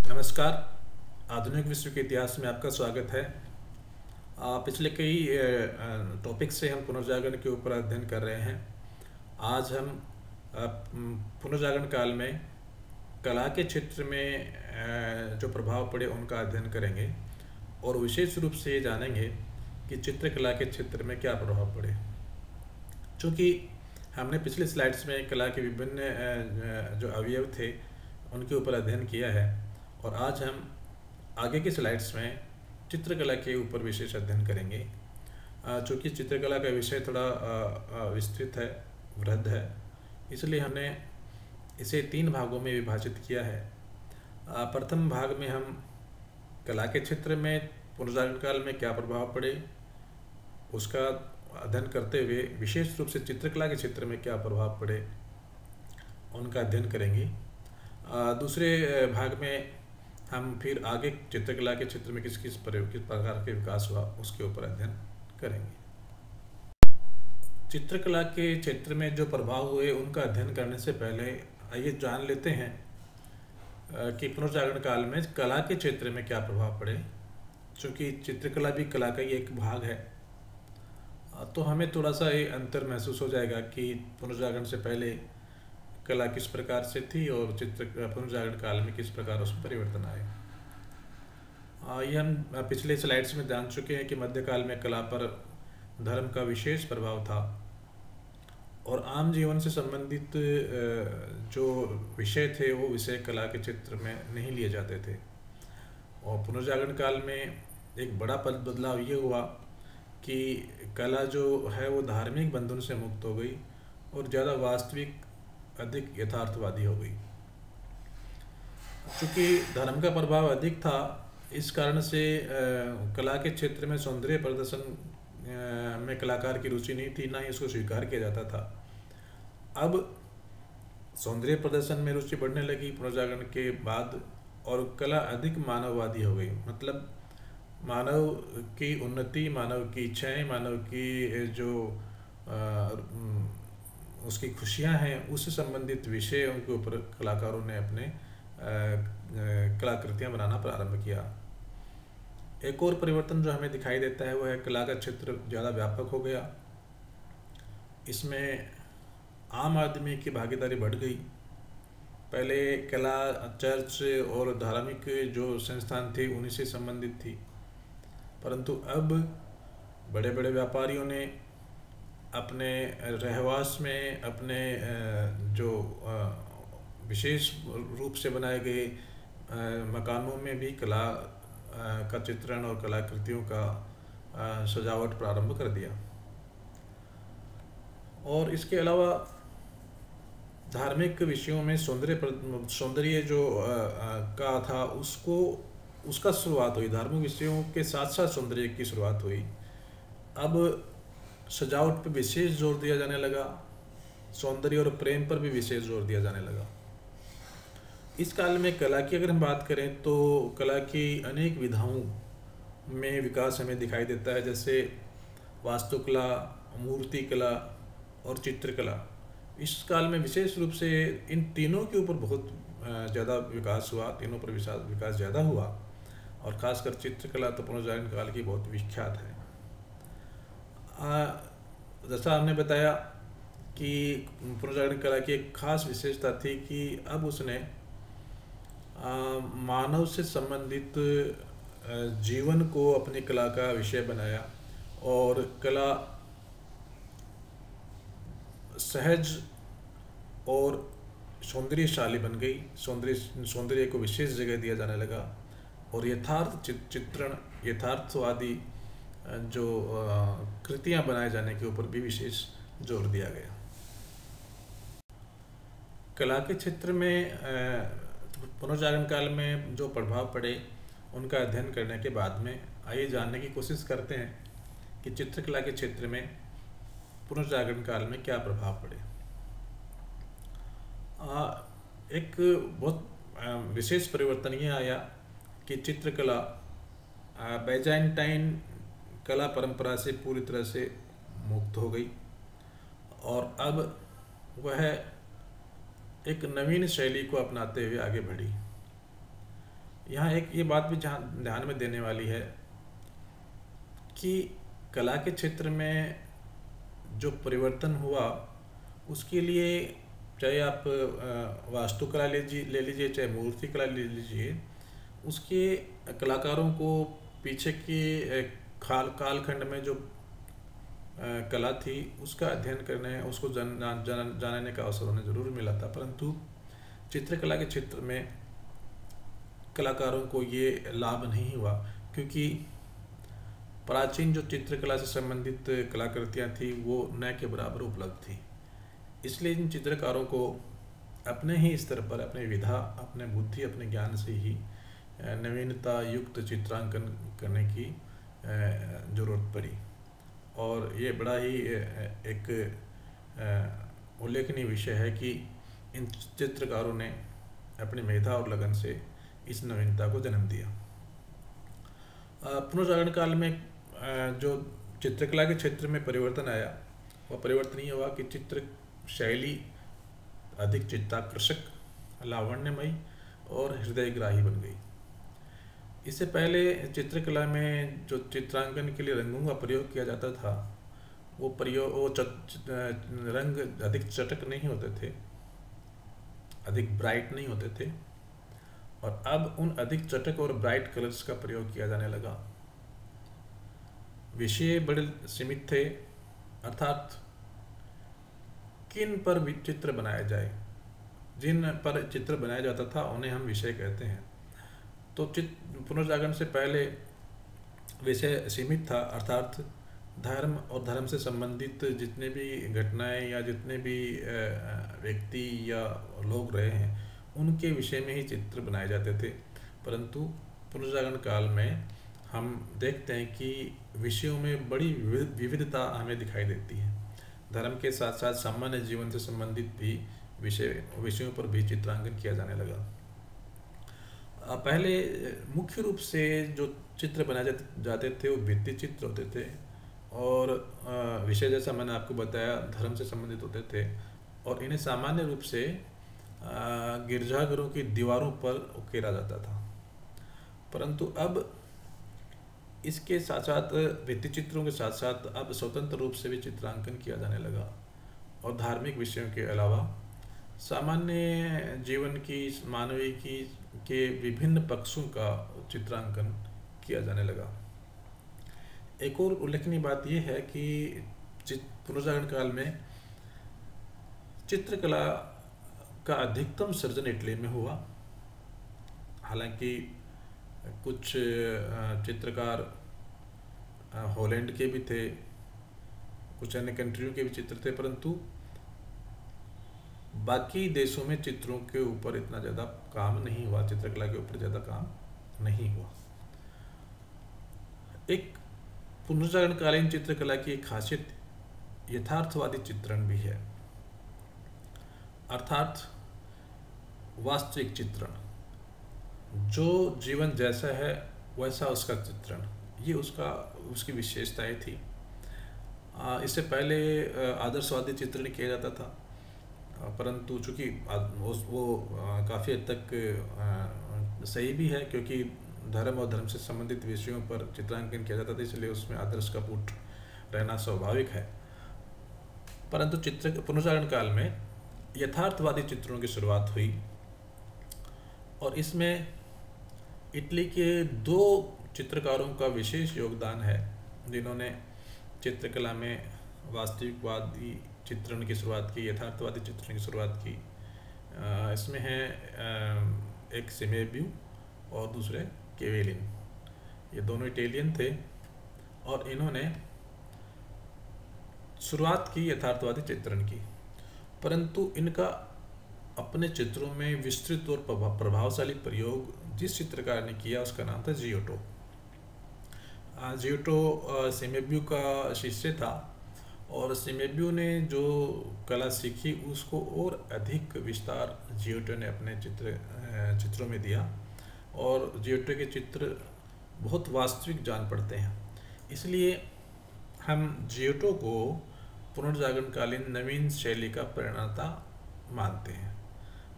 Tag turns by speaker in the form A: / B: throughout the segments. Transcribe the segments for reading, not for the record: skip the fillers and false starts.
A: नमस्कार। आधुनिक विश्व के इतिहास में आपका स्वागत है। पिछले कई टॉपिक से हम पुनर्जागरण के ऊपर अध्ययन कर रहे हैं। आज हम पुनर्जागरण काल में कला के क्षेत्र में जो प्रभाव पड़े उनका अध्ययन करेंगे और विशेष रूप से ये जानेंगे कि चित्रकला के क्षेत्र में क्या प्रभाव पड़े। चूँकि हमने पिछले स्लाइड्स में कला के विभिन्न जो अवयव थे उनके ऊपर अध्ययन किया है और आज हम आगे के स्लाइड्स में चित्रकला के ऊपर विशेष अध्ययन करेंगे। चूँकि चित्रकला का विषय थोड़ा विस्तृत है, वृहद है, इसलिए हमने इसे 3 भागों में विभाजित किया है। प्रथम भाग में हम कला के क्षेत्र में पुनर्जागरण काल में क्या प्रभाव पड़े उसका अध्ययन करते हुए विशेष रूप से चित्रकला के क्षेत्र में क्या प्रभाव पड़े उनका अध्ययन करेंगे। दूसरे भाग में हम फिर आगे चित्रकला के क्षेत्र में किस प्रकार के विकास हुआ उसके ऊपर अध्ययन करेंगे। चित्रकला के क्षेत्र में जो प्रभाव हुए उनका अध्ययन करने से पहले आइए जान लेते हैं कि पुनर्जागरण काल में कला के क्षेत्र में क्या प्रभाव पड़े। चूँकि चित्रकला भी कला का ही एक भाग है, तो हमें थोड़ा सा ये अंतर महसूस हो जाएगा कि पुनर्जागरण से पहले कला किस प्रकार से थी और पुनर्जागरण काल में किस प्रकार उसमें परिवर्तन आए। ये हम पिछले स्लाइड्स में जान चुके हैं कि मध्यकाल में कला पर धर्म का विशेष प्रभाव था और आम जीवन से संबंधित जो विषय थे वो विषय कला के क्षेत्र में नहीं लिए जाते थे। और पुनर्जागरण काल में एक बड़ा बदलाव ये हुआ कि कला जो है वो धार्मिक बंधन से मुक्त हो गई और ज़्यादा वास्तविक, अधिक यथार्थवादी हो गई। चूँकि धर्म का प्रभाव अधिक था, इस कारण से कला के क्षेत्र में सौंदर्य प्रदर्शन में कलाकार की रुचि नहीं थी, ना ही इसको स्वीकार किया जाता था। अब सौंदर्य प्रदर्शन में रुचि बढ़ने लगी पुनर्जागरण के बाद और कला अधिक मानववादी हो गई। मतलब मानव की उन्नति, मानव की इच्छाएं, मानव की जो उसकी खुशियां हैं उससे संबंधित विषयों के ऊपर कलाकारों ने अपने कलाकृतियां बनाना प्रारंभ किया। एक और परिवर्तन जो हमें दिखाई देता है वो है कला का क्षेत्र ज़्यादा व्यापक हो गया। इसमें आम आदमी की भागीदारी बढ़ गई। पहले कला चर्च और धार्मिक जो संस्थान थे उन्हीं से संबंधित थी, परंतु अब बड़े बड़े व्यापारियों ने अपने रहवास में, अपने जो विशेष रूप से बनाए गए मकानों में भी कला का चित्रण और कलाकृतियों का सजावट प्रारंभ कर दिया। और इसके अलावा धार्मिक विषयों में सौंदर्य जो का था उसका शुरुआत हुई। धार्मिक विषयों के साथ साथ सौंदर्य की शुरुआत हुई। अब सजावट पर विशेष जोर दिया जाने लगा, सौंदर्य और प्रेम पर भी विशेष जोर दिया जाने लगा। इस काल में कला की अगर हम बात करें तो कला की अनेक विधाओं में विकास हमें दिखाई देता है, जैसे वास्तुकला, मूर्तिकला और चित्रकला। इस काल में विशेष रूप से इन तीनों के ऊपर बहुत ज़्यादा विकास हुआ, तीनों पर विकास ज़्यादा हुआ और ख़ासकर चित्रकला तो पुनर्जागरण काल की बहुत विख्यात है। जैसा हमने बताया कि पुनर्जागरण कला की एक खास विशेषता थी कि अब उसने मानव से संबंधित जीवन को अपनी कला का विषय बनाया और कला सहज और सौंदर्यशाली बन गई। सौंदर्य को विशेष जगह दिया जाने लगा और यथार्थ चित्रण, यथार्थवादी जो कृतियां बनाए जाने के ऊपर भी विशेष जोर दिया गया। कला के क्षेत्र में पुनर्जागरण काल में जो प्रभाव पड़े उनका अध्ययन करने के बाद में आइए जानने की कोशिश करते हैं कि चित्रकला के क्षेत्र में पुनर्जागरण काल में क्या प्रभाव पड़े। एक बहुत विशेष परिवर्तन ये आया कि चित्रकला बैजाइंटाइन कला परंपरा से पूरी तरह से मुक्त हो गई और अब वह एक नवीन शैली को अपनाते हुए आगे बढ़ी। यहाँ एक ये बात भी ध्यान में देने वाली है कि कला के क्षेत्र में जो परिवर्तन हुआ उसके लिए, चाहे आप वास्तुकला ले लीजिए, चाहे मूर्ति कला ले लीजिए, उसके कलाकारों को पीछे के कालखंड में जो कला थी उसका अध्ययन करने, उसको जानने का अवसर उन्हें ज़रूर मिला था। परंतु चित्रकला के क्षेत्र में कलाकारों को ये लाभ नहीं हुआ, क्योंकि प्राचीन जो चित्रकला से संबंधित कलाकृतियाँ थी वो न के बराबर उपलब्ध थी। इसलिए इन चित्रकारों को अपने ही स्तर पर, अपने विधा, अपने बुद्धि, अपने ज्ञान से ही नवीनता युक्त चित्रांकन करने की ज़रूरत पड़ी। और ये बड़ा ही एक उल्लेखनीय विषय है कि इन चित्रकारों ने अपनी मेधा और लगन से इस नवीनता को जन्म दिया। पुनर्जागरण काल में जो चित्रकला के क्षेत्र में परिवर्तन आया, वह परिवर्तन ये हुआ कि चित्र शैली अधिक चित्ताकर्षक, लावण्यमयी और हृदयग्राही बन गई। इससे पहले चित्रकला में जो चित्रांकन के लिए रंगों का प्रयोग किया जाता था, वो रंग अधिक चटक नहीं होते थे, अधिक ब्राइट नहीं होते थे, और अब उन अधिक चटक और ब्राइट कलर्स का प्रयोग किया जाने लगा। विषय बड़े सीमित थे, अर्थात किन पर भी चित्र बनाया जाए, जिन पर चित्र बनाया जाता था उन्हें हम विषय कहते हैं। तो पुनर्जागरण से पहले विषय सीमित था, अर्थात धर्म और धर्म से संबंधित जितने भी घटनाएं या जितने भी व्यक्ति या लोग रहे हैं उनके विषय में ही चित्र बनाए जाते थे। परंतु पुनर्जागरण काल में हम देखते हैं कि विषयों में बड़ी विविधता हमें दिखाई देती है। धर्म के साथ साथ सामान्य जीवन से संबंधित भी विषयों पर भी चित्रांकन किया जाने लगा। पहले मुख्य रूप से जो चित्र बनाए जाते थे वो भित्ति चित्र होते थे, और विषय जैसा मैंने आपको बताया धर्म से संबंधित होते थे, और इन्हें सामान्य रूप से गिरजाघरों की दीवारों पर उकेरा जाता था। परंतु अब इसके साथ साथ भित्ति चित्रों के साथ साथ अब स्वतंत्र रूप से भी चित्रांकन किया जाने लगा, और धार्मिक विषयों के अलावा सामान्य जीवन की, मानवीय की के विभिन्न पक्षों का चित्रांकन किया जाने लगा। एक और उल्लेखनीय बात यह है कि पुनर्जागरण काल में चित्रकला का अधिकतम सृजन इटली में हुआ। हालांकि कुछ चित्रकार हॉलैंड के भी थे, कुछ अन्य कंट्रियों के भी चित्र थे, परंतु बाकी देशों में चित्रों के ऊपर इतना ज़्यादा काम नहीं हुआ, चित्रकला के ऊपर ज़्यादा काम नहीं हुआ। एक पुनर्जागरण कालीन चित्रकला की एक खासियत यथार्थवादी चित्रण भी है, अर्थात वास्तविक चित्रण, जो जीवन जैसा है वैसा उसका चित्रण, ये उसकी विशेषताएं थी। इससे पहले आदर्शवादी चित्रण किया जाता था, परंतु चूँकि वो काफ़ी हद तक सही भी है, क्योंकि धर्म और धर्म से संबंधित विषयों पर चित्रांकन किया जाता था, इसलिए उसमें आदर्श का पुट रहना स्वाभाविक है। परंतु पुनर्जागरण काल में यथार्थवादी चित्रों की शुरुआत हुई, और इसमें इटली के 2 चित्रकारों का विशेष योगदान है, जिन्होंने चित्रकला में वास्तविकवादी चित्रण की शुरुआत की, यथार्थवादी चित्रण की शुरुआत की। इसमें है एक सिमेबियो और दूसरे केवेलिन। ये दोनों इटालियन थे, और इन्होंने शुरुआत की यथार्थवादी चित्रण की, परंतु इनका अपने चित्रों में विस्तृत और प्रभावशाली प्रयोग जिस चित्रकार ने किया उसका नाम था जियोटो। जियोटो सिमेबियो का शिष्य था, और सिमेबियो ने जो कला सीखी उसको और अधिक विस्तार जियोटो ने अपने चित्रों में दिया, और जियोटो के चित्र बहुत वास्तविक जान पड़ते हैं। इसलिए हम जियोटो को पुनर्जागरण कालीन नवीन शैली का प्रणेता मानते हैं।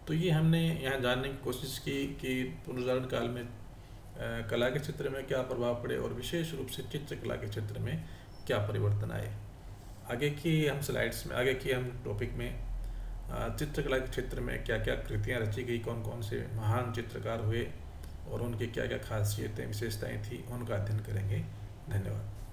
A: तो ये हमने यहाँ जानने की कोशिश की कि पुनर्जागरण काल में कला के क्षेत्र में क्या प्रभाव पड़े और विशेष रूप से चित्रकला के क्षेत्र में क्या परिवर्तन आए। आगे की हम स्लाइड्स में, आगे की हम टॉपिक में चित्रकला के क्षेत्र में क्या क्या कृतियाँ रची गई, कौन कौन से महान चित्रकार हुए और उनकी क्या क्या खासियतें विशेषताएं थी, उनका अध्ययन करेंगे। धन्यवाद।